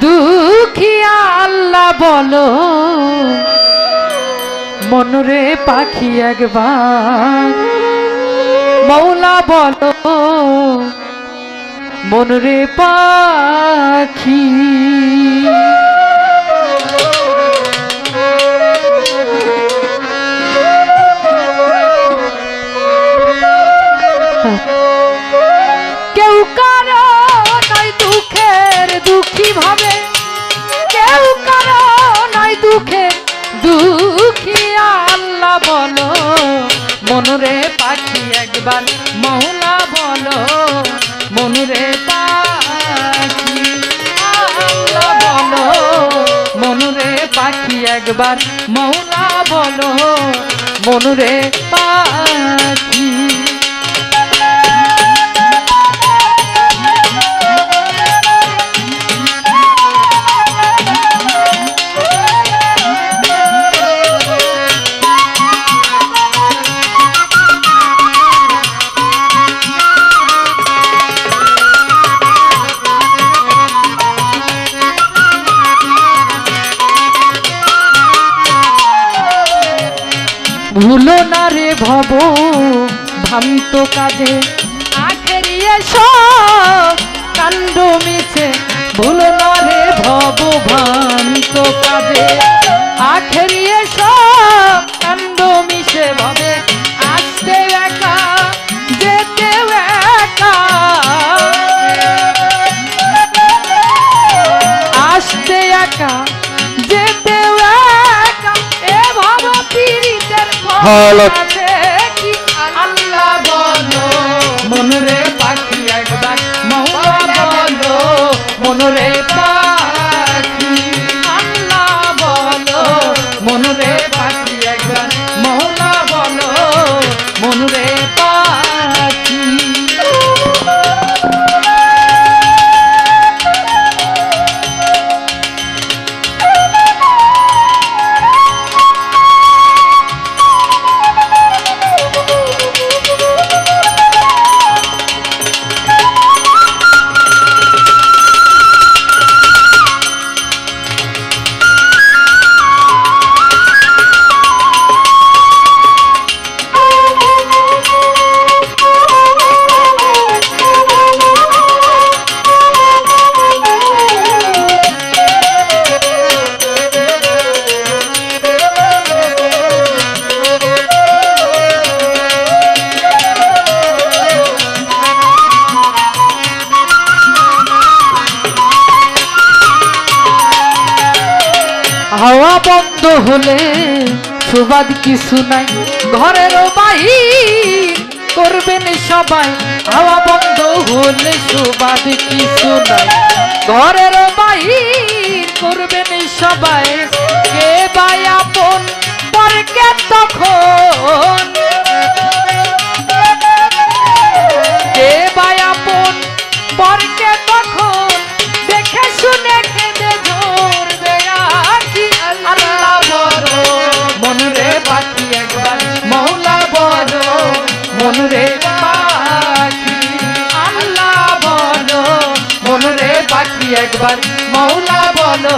দুঃখিয়া আল্লাহ বলো মনরে পাখি একবার মৌলা বলো মনরে পাখি কেউ কারো নাই দুঃখের দুঃখী ভাবে কেউ কারো নাই দুঃখের দুঃখী আল্লাহ বলো মনরে পাখি একবার মৌলা বলো মনরে পাখি আল্লাহ বলো মনরে পাখি একবার মৌলা বলো মনরে পাখি ভুলো না রে ভব ভ্রান্ত কাজে আখেরিয়ে সব কাণ্ড মিছে ভুলো না রে ভব ভ্রান্ত কাজে আখেরিয়ে সব কাণ্ড মিশে ভাবে আসতে একা যেতে একা আসতে একা যেতে একা এ ভব পীড়িতের আল্লাহ বলো মনরে পাখি একবার মৌলা বলো মনরে পাখি আল্লাহ বলো মনরে পাখি একবার মৌলা বলো মনরে পাখি হাওয়া বন্ধ হলে সুবাদ কিছু নাই ঘরের বাহির করবেন সবাই হাওয়া বন্ধ হলে সুবাদ কিছু নাই ঘরের বাহির করবেন সবাই কে ভাই আপন পরকে তখন কে ভাই আপন পরকে তখন দেখে শুনে খেতে ঝরবে আল্লাহ বলো মনরে পাখি একবার মৌলা বলো মনরে পাখি আল্লাহ বলো মনরে পাখি একবার মৌলা বলো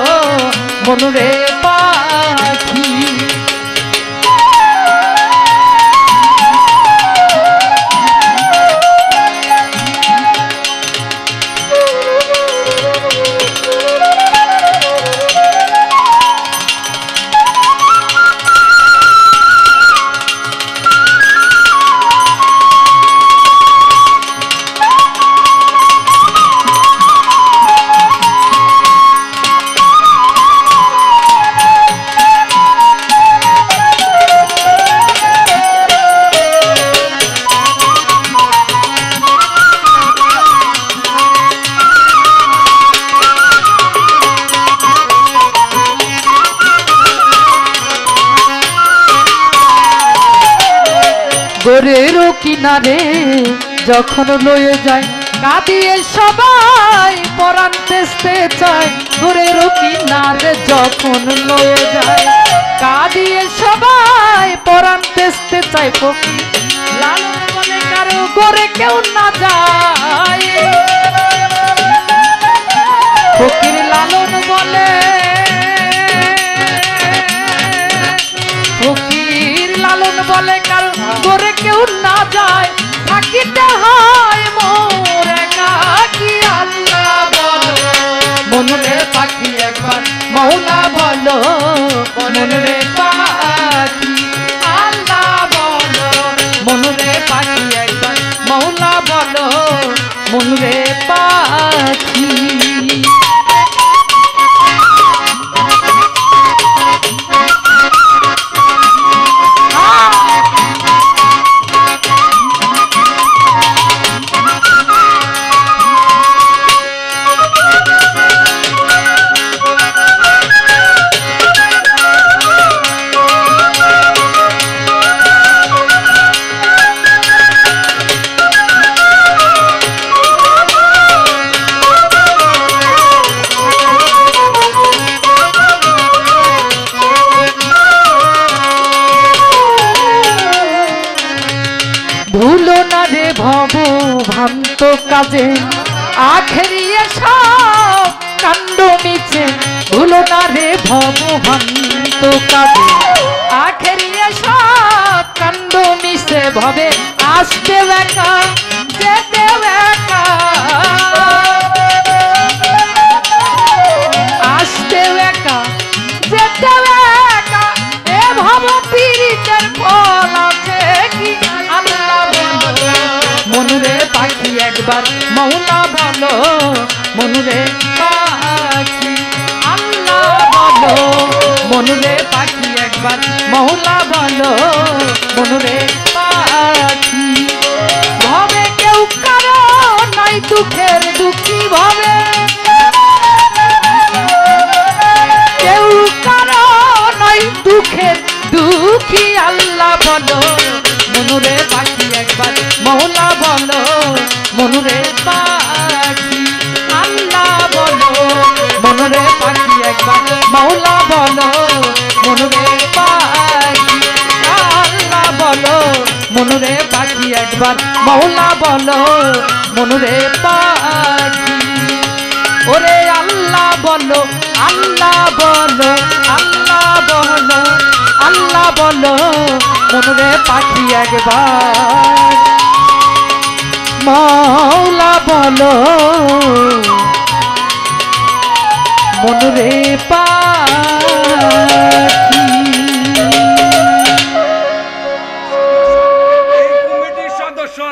মনরে পাখি গোরেরও কিনারে যখন লয়ে যায় কাঁদিয়ে সবাই পরাণ তেজতে চায় গোরেরও কিনারে যখন লয়ে যায় কাঁদিয়ে সবাই পরাণ তেজতে চায় ফকির লালন বলে কারো গোরে কেউ না যায় ফকির লালন ভ্রান্ত কাজে আখেরি সব কাণ্ড মিছে ভুলো না রে ভব ভ্রান্ত কাজে আখেরি সব কাণ্ড মিছে ভবে আসতে একা যেতে একা আসতে একা যেতে একা এ ভব পীড়িতের ফল আছে কি আল্লাহ বলো মনুরে পাখি একবার মৌলা বলো মনুরে পাখি আল্লাহ বলো মনুরে পাখি একবার মৌলা বলো মনুরে পাখি ভবে কেউ কারো নাই দুঃখের দুঃখী ভবে কেউ কারো নাই দুঃখের দুঃখী আল্লাহ বলো মনুরে পাখি একবার মৌলা বলো মনুরে পাখি আল্লাহ বলো মনুরে পাখি একবার মৌলা বলো মনুরে পাখি আল্লাহ বলো মনুরে পাখি একবার মৌলা বলো মনুরে পাখি ওরে আল্লাহ বলো আল্লাহ বলো আল্লাহ বলো আল্লাহ বলো মনুরে পাখি একবার মৌলা বলো মনুরে